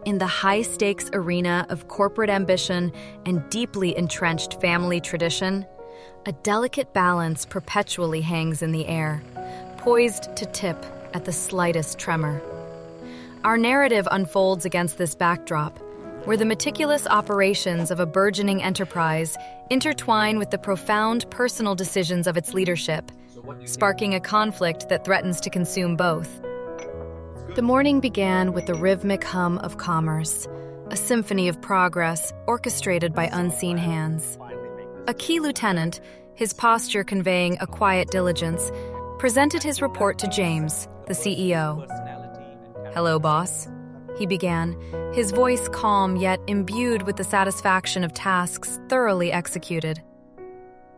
In the high-stakes arena of corporate ambition and deeply entrenched family tradition, a delicate balance perpetually hangs in the air, poised to tip at the slightest tremor. Our narrative unfolds against this backdrop, where the meticulous operations of a burgeoning enterprise intertwine with the profound personal decisions of its leadership, sparking a conflict that threatens to consume both. The morning began with the rhythmic hum of commerce, a symphony of progress orchestrated by unseen hands. A key lieutenant, his posture conveying a quiet diligence, presented his report to James, the CEO. "Hello, boss," he began, his voice calm yet imbued with the satisfaction of tasks thoroughly executed.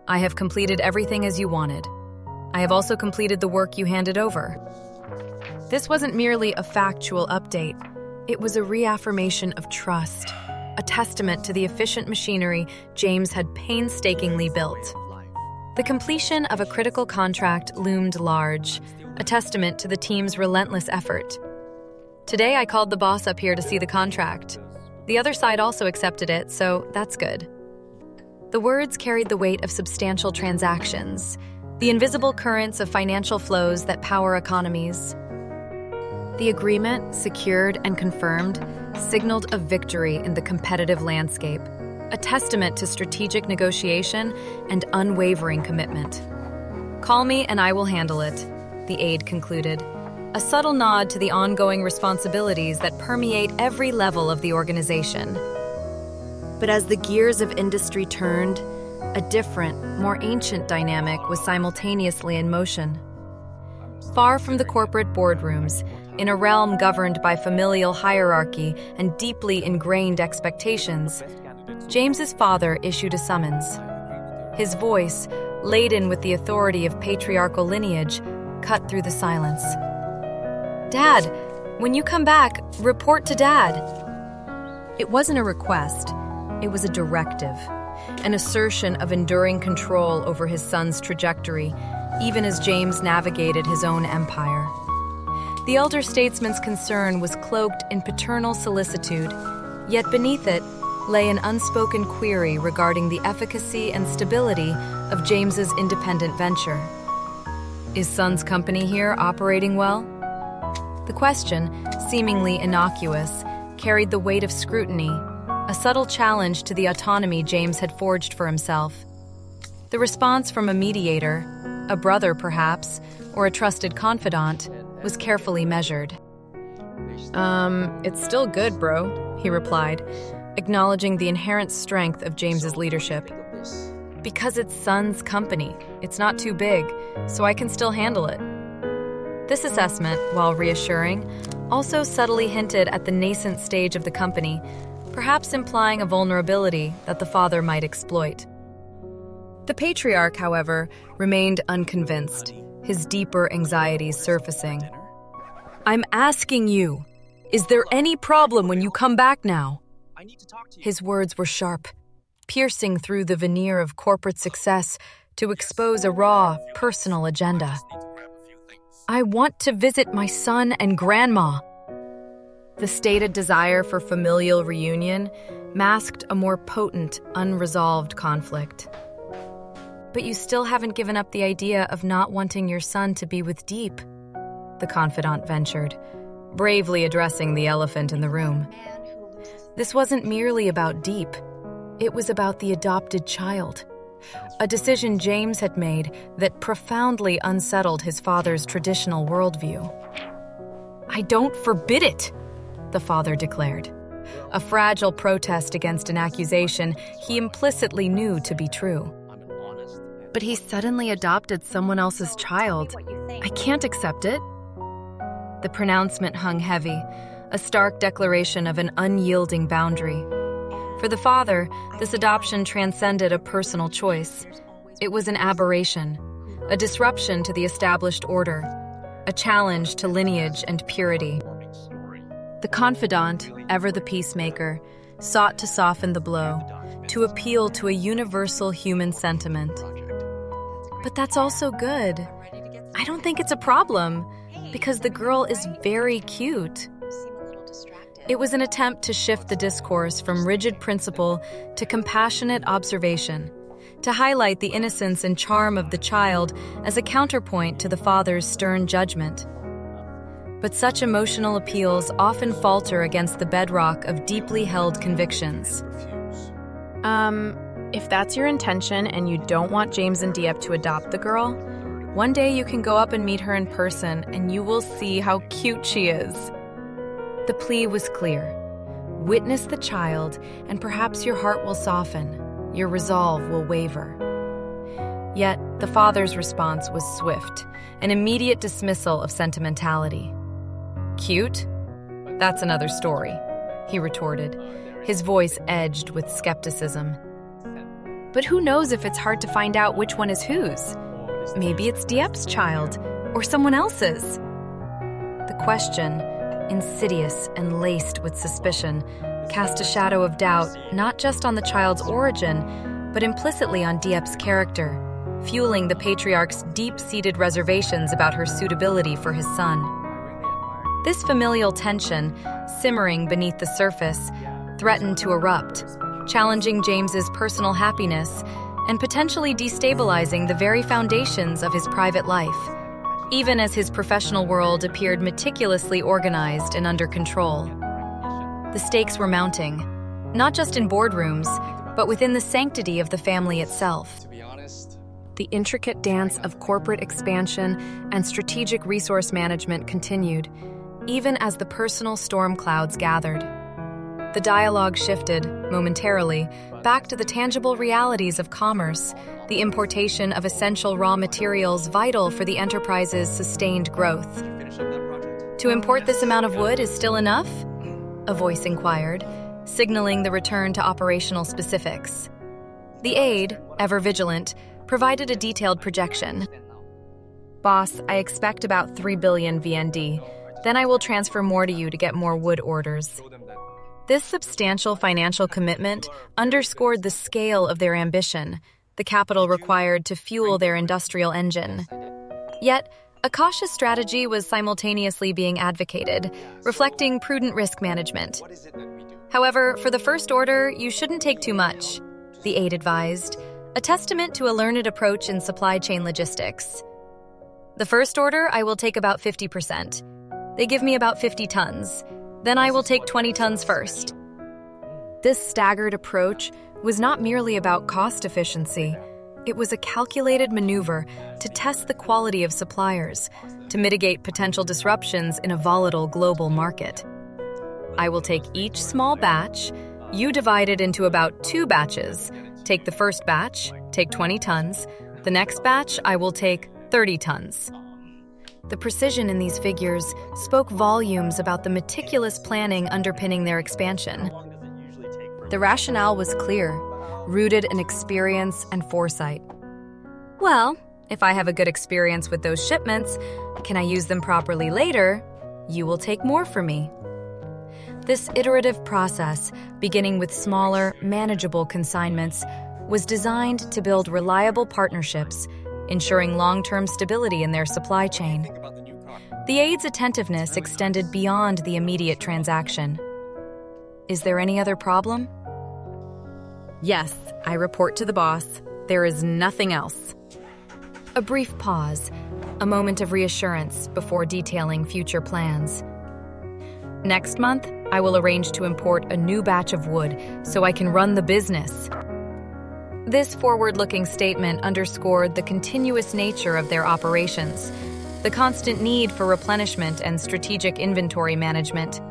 "I have completed everything as you wanted. I have also completed the work you handed over." This wasn't merely a factual update. It was a reaffirmation of trust, a testament to the efficient machinery James had painstakingly built. The completion of a critical contract loomed large, a testament to the team's relentless effort. "Today I called the boss up here to see the contract. The other side also accepted it, so that's good." The words carried the weight of substantial transactions, the invisible currents of financial flows that power economies. The agreement, secured and confirmed, signaled a victory in the competitive landscape, a testament to strategic negotiation and unwavering commitment. "Call me and I will handle it," the aide concluded, a subtle nod to the ongoing responsibilities that permeate every level of the organization. But as the gears of industry turned, a different, more ancient dynamic was simultaneously in motion. Far from the corporate boardrooms, in a realm governed by familial hierarchy and deeply ingrained expectations, James's father issued a summons. His voice, laden with the authority of patriarchal lineage, cut through the silence. "Dad, when you come back, report to Dad." It wasn't a request, it was a directive, an assertion of enduring control over his son's trajectory, even as James navigated his own empire. The elder statesman's concern was cloaked in paternal solicitude, yet beneath it lay an unspoken query regarding the efficacy and stability of James's independent venture. Is son's company here operating well? The question, seemingly innocuous, carried the weight of scrutiny, a subtle challenge to the autonomy James had forged for himself. The response from a mediator, a brother perhaps, or a trusted confidant, was carefully measured. It's still good, bro," he replied, acknowledging the inherent strength of James's leadership. "Because it's son's company, it's not too big, so I can still handle it." This assessment, while reassuring, also subtly hinted at the nascent stage of the company, perhaps implying a vulnerability that the father might exploit. The patriarch, however, remained unconvinced, his deeper anxieties surfacing. "I'm asking you, is there any problem when you come back now?" His words were sharp, piercing through the veneer of corporate success to expose a raw, personal agenda. "I want to visit my son and grandma." The stated desire for familial reunion masked a more potent, unresolved conflict. "But you still haven't given up the idea of not wanting your son to be with Diep," the confidant ventured, bravely addressing the elephant in the room. This wasn't merely about Diep. It was about the adopted child, a decision James had made that profoundly unsettled his father's traditional worldview. "I don't forbid it," the father declared, a fragile protest against an accusation he implicitly knew to be true. "But he suddenly adopted someone else's child. I can't accept it." The pronouncement hung heavy, a stark declaration of an unyielding boundary. For the father, this adoption transcended a personal choice. It was an aberration, a disruption to the established order, a challenge to lineage and purity. The confidant, ever the peacemaker, sought to soften the blow, to appeal to a universal human sentiment. "But that's also good. I don't think it's a problem, because the girl is very cute." It was an attempt to shift the discourse from rigid principle to compassionate observation, to highlight the innocence and charm of the child as a counterpoint to the father's stern judgment. But such emotional appeals often falter against the bedrock of deeply held convictions. If that's your intention and you don't want James and Diep to adopt the girl, one day you can go up and meet her in person and you will see how cute she is. The plea was clear. Witness the child, and perhaps your heart will soften, your resolve will waver. Yet, the father's response was swift, an immediate dismissal of sentimentality. Cute? That's another story, he retorted, his voice edged with skepticism. But who knows if it's hard to find out which one is whose? Maybe it's Diep's child, or someone else's. The question, insidious and laced with suspicion, cast a shadow of doubt not just on the child's origin, but implicitly on Diep's character, fueling the patriarch's deep-seated reservations about her suitability for his son. This familial tension, simmering beneath the surface, threatened to erupt, challenging James's personal happiness and potentially destabilizing the very foundations of his private life, even as his professional world appeared meticulously organized and under control. The stakes were mounting, not just in boardrooms, but within the sanctity of the family itself. The intricate dance of corporate expansion and strategic resource management continued, even as the personal storm clouds gathered. The dialogue shifted, momentarily, back to the tangible realities of commerce, the importation of essential raw materials vital for the enterprise's sustained growth. To import this amount of wood is still enough? A voice inquired, signaling the return to operational specifics. The aide, ever vigilant, provided a detailed projection. Boss, I expect about 3 billion VND. Then I will transfer more to you to get more wood orders. This substantial financial commitment underscored the scale of their ambition, the capital required to fuel their industrial engine. Yet, a cautious strategy was simultaneously being advocated, reflecting prudent risk management. However, for the first order, you shouldn't take too much, the aide advised, a testament to a learned approach in supply chain logistics. The first order, I will take about 50%. They give me about 50 tons. Then I will take 20 tons first. This staggered approach was not merely about cost efficiency. It was a calculated maneuver to test the quality of suppliers, to mitigate potential disruptions in a volatile global market. I will take each small batch. You divide it into about 2 batches. Take the first batch, take 20 tons. The next batch, I will take 30 tons. The precision in these figures spoke volumes about the meticulous planning underpinning their expansion. The rationale was clear, rooted in experience and foresight. Well, if I have a good experience with those shipments, can I use them properly later? You will take more from me. This iterative process, beginning with smaller, manageable consignments, was designed to build reliable partnerships, ensuring long-term stability in their supply chain. The aide's attentiveness extended beyond the immediate transaction. Is there any other problem? Yes, I report to the boss. There is nothing else. A brief pause, a moment of reassurance before detailing future plans. Next month, I will arrange to import a new batch of wood so I can run the business. This forward-looking statement underscored the continuous nature of their operations, the constant need for replenishment and strategic inventory management.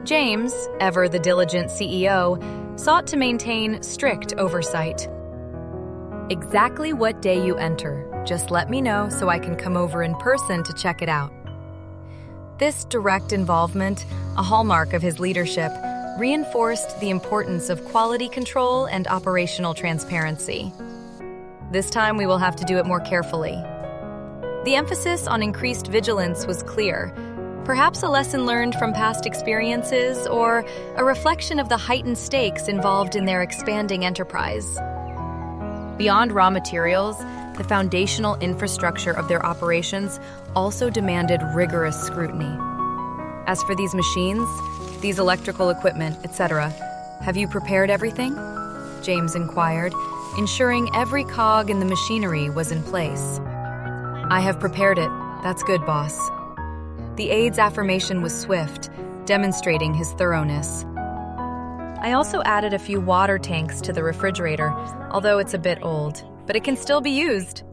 James, ever the diligent CEO, sought to maintain strict oversight. Exactly what day you enter, just let me know so I can come over in person to check it out. This direct involvement, a hallmark of his leadership, reinforced the importance of quality control and operational transparency. This time we will have to do it more carefully. The emphasis on increased vigilance was clear, perhaps a lesson learned from past experiences or a reflection of the heightened stakes involved in their expanding enterprise. Beyond raw materials, the foundational infrastructure of their operations also demanded rigorous scrutiny. As for these machines, these electrical equipment, etc. Have you prepared everything? James inquired, ensuring every cog in the machinery was in place. I have prepared it. That's good, boss. The aide's affirmation was swift, demonstrating his thoroughness. I also added a few water tanks to the refrigerator, although it's a bit old, but it can still be used.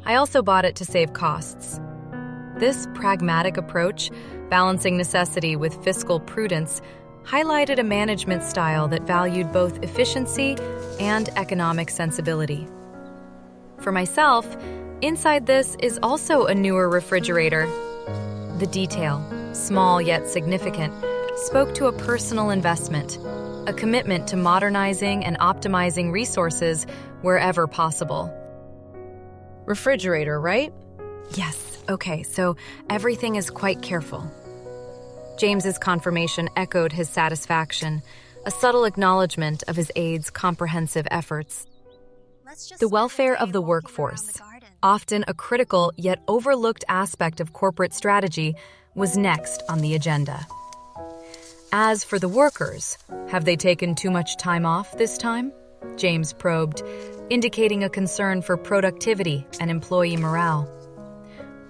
I also bought it to save costs. This pragmatic approach, balancing necessity with fiscal prudence, highlighted a management style that valued both efficiency and economic sensibility. For myself, inside this is also a newer refrigerator. The detail, small yet significant, spoke to a personal investment, a commitment to modernizing and optimizing resources wherever possible. Refrigerator, right? Yes, okay, so everything is quite careful. James's confirmation echoed his satisfaction, a subtle acknowledgement of his aide's comprehensive efforts. The welfare of the workforce, often a critical yet overlooked aspect of corporate strategy, was next on the agenda. As for the workers, have they taken too much time off this time? James probed, indicating a concern for productivity and employee morale.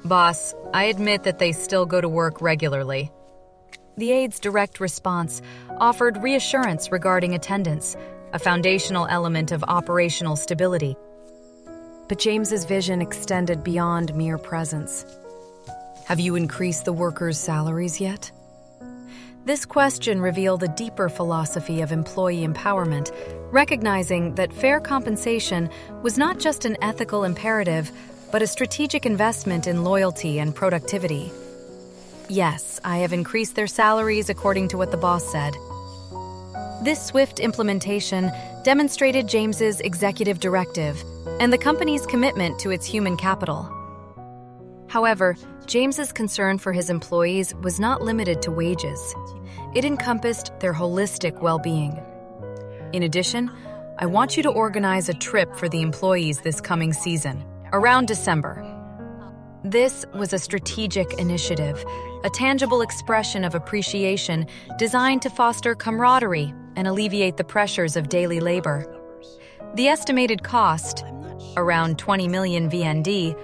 Boss, I admit that they still go to work regularly. The aide's direct response offered reassurance regarding attendance, a foundational element of operational stability. But James's vision extended beyond mere presence. Have you increased the workers' salaries yet? This question revealed a deeper philosophy of employee empowerment, recognizing that fair compensation was not just an ethical imperative, but a strategic investment in loyalty and productivity. Yes, I have increased their salaries according to what the boss said. This swift implementation demonstrated James's executive directive and the company's commitment to its human capital. However, James's concern for his employees was not limited to wages. It encompassed their holistic well-being. In addition, I want you to organize a trip for the employees this coming season, around December. This was a strategic initiative, a tangible expression of appreciation designed to foster camaraderie and alleviate the pressures of daily labor. The estimated cost, around 20 million VND,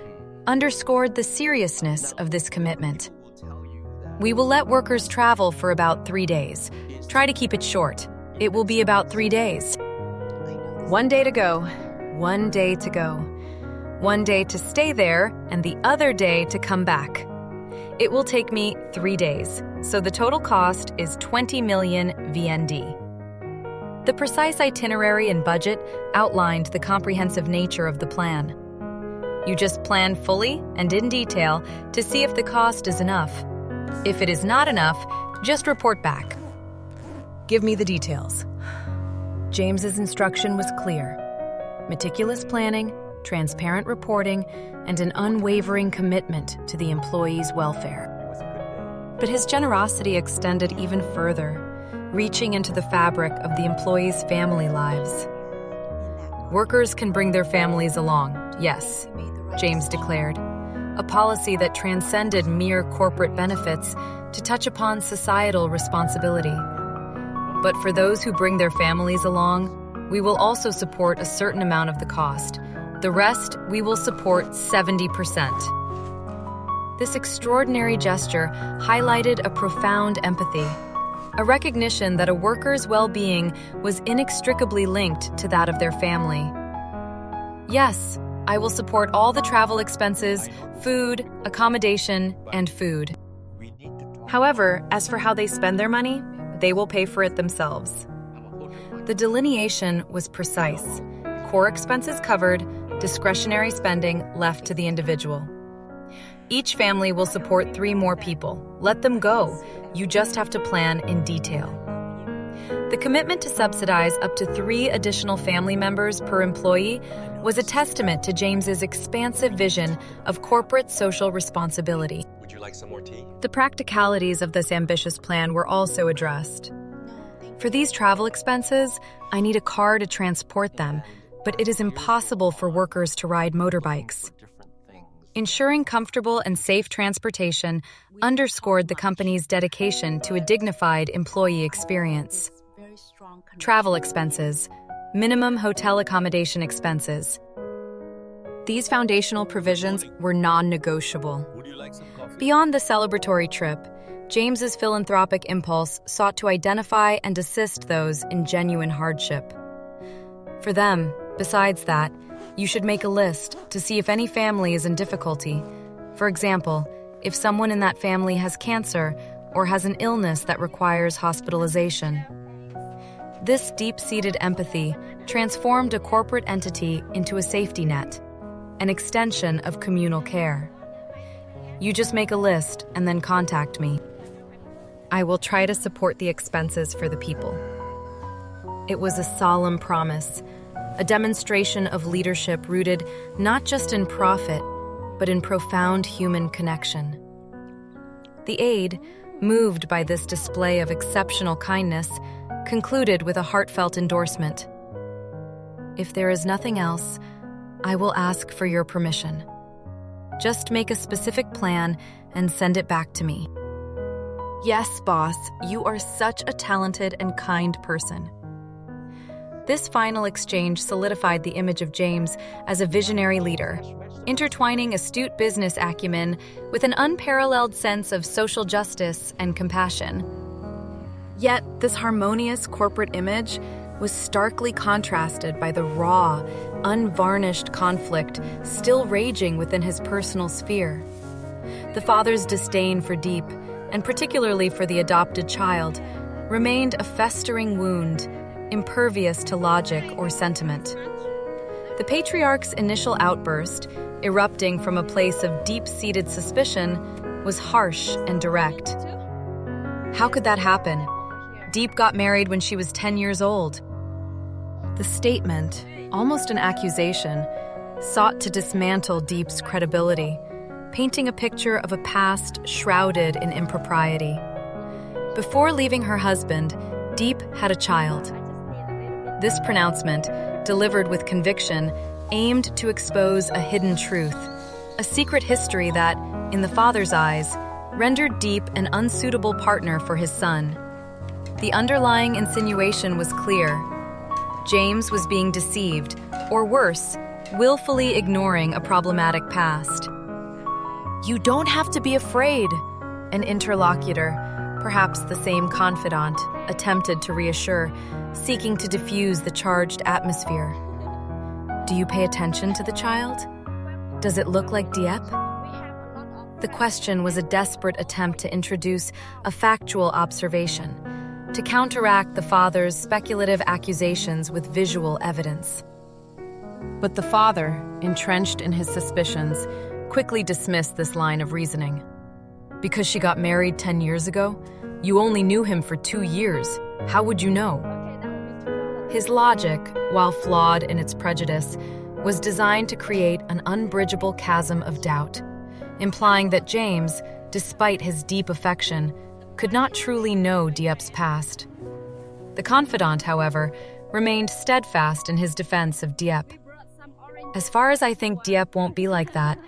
underscored the seriousness of this commitment. We will let workers travel for about 3 days. Try to keep it short. It will be about 3 days. 1 day to go, 1 day to go. 1 day to stay there, and the other day to come back. It will take me 3 days, so the total cost is 20 million VND. The precise itinerary and budget outlined the comprehensive nature of the plan. You just plan fully and in detail to see if the cost is enough. If it is not enough, just report back. Give me the details. James's instruction was clear. Meticulous planning, transparent reporting, and an unwavering commitment to the employees' welfare. But his generosity extended even further, reaching into the fabric of the employees' family lives. Workers can bring their families along, yes, James declared, a policy that transcended mere corporate benefits to touch upon societal responsibility. But for those who bring their families along, we will also support a certain amount of the cost. The rest, we will support 70%. This extraordinary gesture highlighted a profound empathy, a recognition that a worker's well-being was inextricably linked to that of their family. Yes, I will support all the travel expenses, food, accommodation, and food. However, as for how they spend their money, they will pay for it themselves. The delineation was precise. Core expenses covered, discretionary spending left to the individual. Each family will support 3 more people. Let them go. You just have to plan in detail. The commitment to subsidize up to 3 additional family members per employee was a testament to James's expansive vision of corporate social responsibility. Would you like some more tea? The practicalities of this ambitious plan were also addressed. For these travel expenses, I need a car to transport them, but it is impossible for workers to ride motorbikes. Ensuring comfortable and safe transportation underscored the company's dedication to a dignified employee experience. Travel expenses, minimum hotel accommodation expenses. These foundational provisions were non-negotiable. Beyond the celebratory trip, James's philanthropic impulse sought to identify and assist those in genuine hardship. For them, besides that, you should make a list to see if any family is in difficulty. For example, if someone in that family has cancer or has an illness that requires hospitalization. This deep-seated empathy transformed a corporate entity into a safety net, an extension of communal care. You just make a list and then contact me. I will try to support the expenses for the people. It was a solemn promise, a demonstration of leadership rooted not just in profit, but in profound human connection. The aide, moved by this display of exceptional kindness, concluded with a heartfelt endorsement. If there is nothing else, I will ask for your permission. Just make a specific plan and send it back to me. Yes, boss, you are such a talented and kind person. This final exchange solidified the image of James as a visionary leader, intertwining astute business acumen with an unparalleled sense of social justice and compassion. Yet, this harmonious corporate image was starkly contrasted by the raw, unvarnished conflict still raging within his personal sphere. The father's disdain for Diep, and particularly for the adopted child, remained a festering wound, impervious to logic or sentiment. The patriarch's initial outburst, erupting from a place of deep-seated suspicion, was harsh and direct. How could that happen? Diep got married when she was 10 years old. The statement, almost an accusation, sought to dismantle Diep's credibility, painting a picture of a past shrouded in impropriety. Before leaving her husband, Diep had a child. This pronouncement, delivered with conviction, aimed to expose a hidden truth, a secret history that, in the father's eyes, rendered Diep an unsuitable partner for his son. The underlying insinuation was clear. James was being deceived, or worse, willfully ignoring a problematic past. You don't have to be afraid, an interlocutor, perhaps the same confidant, attempted to reassure, seeking to diffuse the charged atmosphere. Do you pay attention to the child? Does it look like Diep? The question was a desperate attempt to introduce a factual observation, to counteract the father's speculative accusations with visual evidence. But the father, entrenched in his suspicions, quickly dismissed this line of reasoning. Because she got married 10 years ago, you only knew him for 2 years. How would you know? His logic, while flawed in its prejudice, was designed to create an unbridgeable chasm of doubt, implying that James, despite his deep affection, could not truly know Diep's past. The confidant, however, remained steadfast in his defense of Diep. As far as I think Diep won't be like that,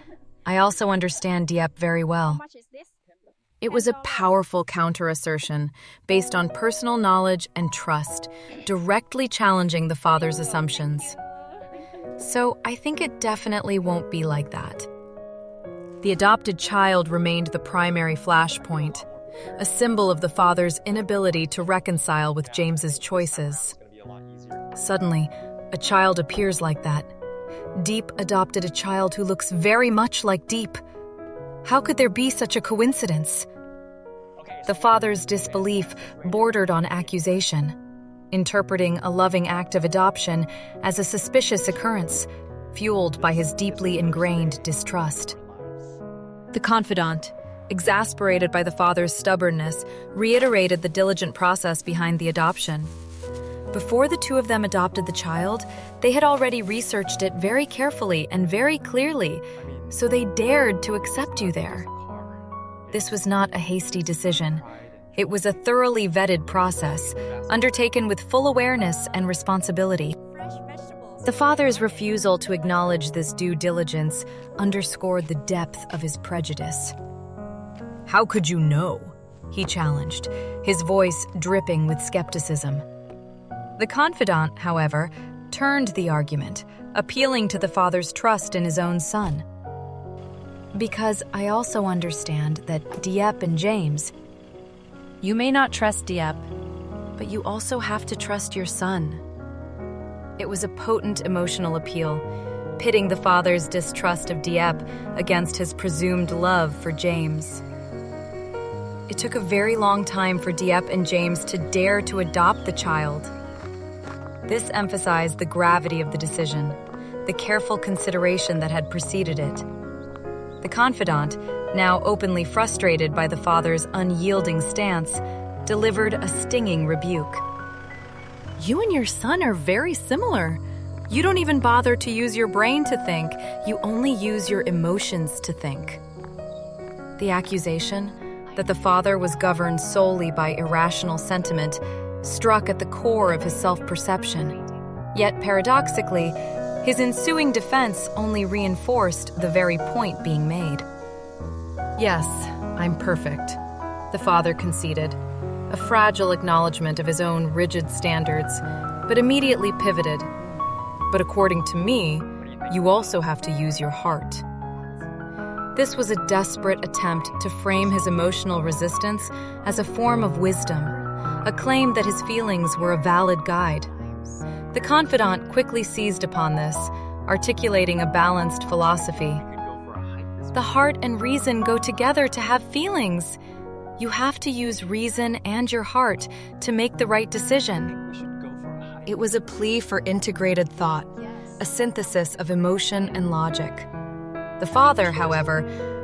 I also understand Diep very well. It was a powerful counter-assertion based on personal knowledge and trust, directly challenging the father's assumptions. So I think it definitely won't be like that. The adopted child remained the primary flashpoint, a symbol of the father's inability to reconcile with James's choices. Suddenly, a child appears like that. Diep adopted a child who looks very much like Diep. How could there be such a coincidence? The father's disbelief bordered on accusation, interpreting a loving act of adoption as a suspicious occurrence, fueled by his deeply ingrained distrust. The confidant, exasperated by the father's stubbornness, reiterated the diligent process behind the adoption. Before the two of them adopted the child, they had already researched it very carefully and very clearly, so they dared to accept you there. This was not a hasty decision. It was a thoroughly vetted process, undertaken with full awareness and responsibility. The father's refusal to acknowledge this due diligence underscored the depth of his prejudice. "How could you know?" he challenged, his voice dripping with skepticism. The confidant, however, turned the argument, appealing to the father's trust in his own son. "Because I also understand that Diep and James..." "You may not trust Diep, but you also have to trust your son." It was a potent emotional appeal, pitting the father's distrust of Diep against his presumed love for James. It took a very long time for Diep and James to dare to adopt the child. This emphasized the gravity of the decision, the careful consideration that had preceded it. The confidant, now openly frustrated by the father's unyielding stance, delivered a stinging rebuke. "You and your son are very similar. You don't even bother to use your brain to think. You only use your emotions to think." The accusation that the father was governed solely by irrational sentiment struck at the core of his self-perception. Yet paradoxically, his ensuing defense only reinforced the very point being made. "Yes, I'm perfect," the father conceded, a fragile acknowledgement of his own rigid standards, but immediately pivoted. "But according to me, you also have to use your heart." This was a desperate attempt to frame his emotional resistance as a form of wisdom, a claim that his feelings were a valid guide. The confidant quickly seized upon this, articulating a balanced philosophy. "The heart and reason go together to have feelings. You have to use reason and your heart to make the right decision." It was a plea for integrated thought, a synthesis of emotion and logic. The father, however,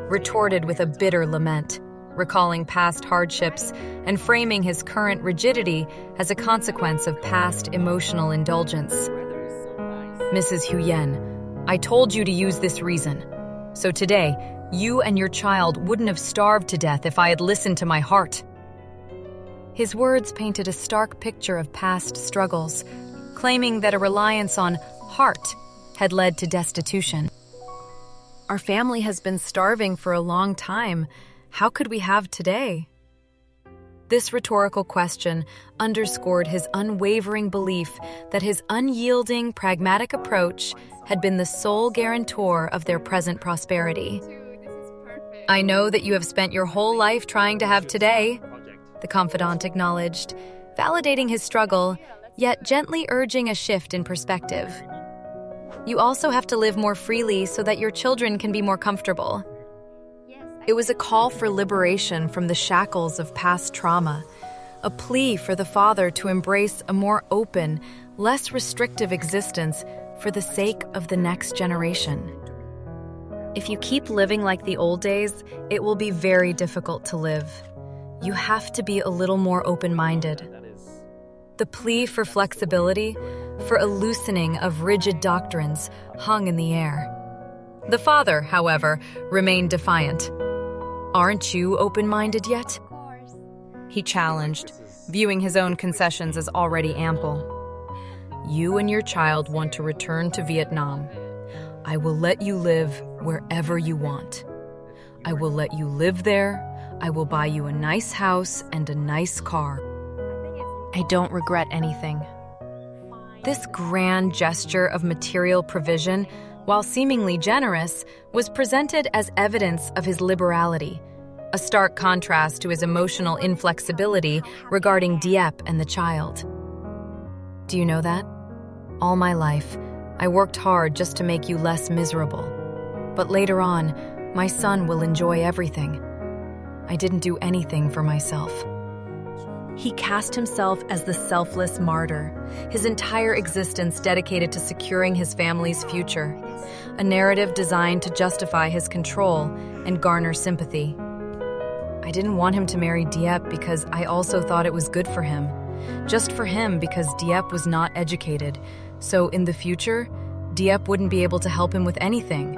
retorted with a bitter lament, recalling past hardships and framing his current rigidity as a consequence of past emotional indulgence. "Mrs. Huyen, I told you to use this reason. So today, you and your child wouldn't have starved to death if I had listened to my heart." His words painted a stark picture of past struggles, claiming that a reliance on heart had led to destitution. "Our family has been starving for a long time. How could we have today?" This rhetorical question underscored his unwavering belief that his unyielding, pragmatic approach had been the sole guarantor of their present prosperity. "I know that you have spent your whole life trying to have today," the confidant acknowledged, validating his struggle, yet gently urging a shift in perspective. "You also have to live more freely so that your children can be more comfortable." It was a call for liberation from the shackles of past trauma, a plea for the father to embrace a more open, less restrictive existence for the sake of the next generation. "If you keep living like the old days, it will be very difficult to live. You have to be a little more open-minded." The plea for flexibility, for a loosening of rigid doctrines, hung in the air. The father, however, remained defiant. "Aren't you open-minded yet?" he challenged, viewing his own concessions as already ample. "You and your child want to return to Vietnam. I will let you live wherever you want. I will let you live there. I will buy you a nice house and a nice car. I don't regret anything." This grand gesture of material provision, while seemingly generous, was presented as evidence of his liberality, a stark contrast to his emotional inflexibility regarding Diep and the child. "Do you know that? All my life, I worked hard just to make you less miserable. But later on, my son will enjoy everything. I didn't do anything for myself." He cast himself as the selfless martyr, his entire existence dedicated to securing his family's future, a narrative designed to justify his control and garner sympathy. "I didn't want him to marry Diep because I also thought it was good for him. Just for him because Diep was not educated, so in the future, Diep wouldn't be able to help him with anything."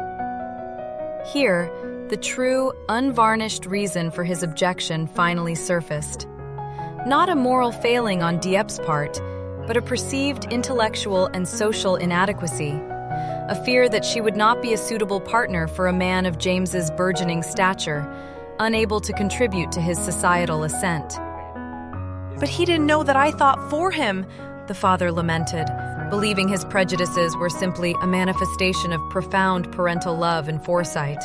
Here, the true, unvarnished reason for his objection finally surfaced. Not a moral failing on Diep's part, but a perceived intellectual and social inadequacy, a fear that she would not be a suitable partner for a man of James's burgeoning stature, unable to contribute to his societal ascent. But he didn't know that I thought for him, the father lamented, believing his prejudices were simply a manifestation of profound parental love and foresight.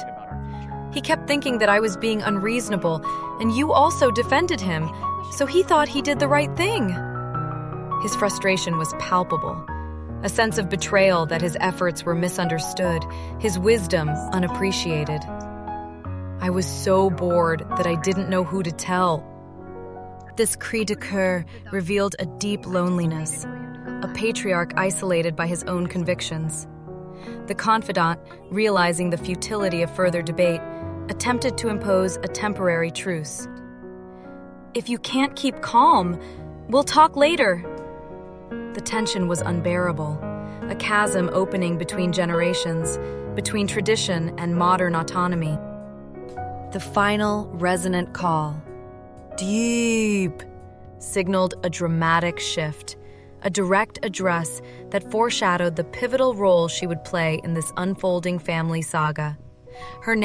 He kept thinking that I was being unreasonable, and you also defended him, so he thought he did the right thing. His frustration was palpable, a sense of betrayal that his efforts were misunderstood, his wisdom unappreciated. I was so bored that I didn't know who to tell. This cri de coeur revealed a deep loneliness, a patriarch isolated by his own convictions. The confidant, realizing the futility of further debate, attempted to impose a temporary truce. "If you can't keep calm, we'll talk later." The tension was unbearable, a chasm opening between generations, between tradition and modern autonomy. The final resonant call, "Diep," signaled a dramatic shift, a direct address that foreshadowed the pivotal role she would play in this unfolding family saga. Her name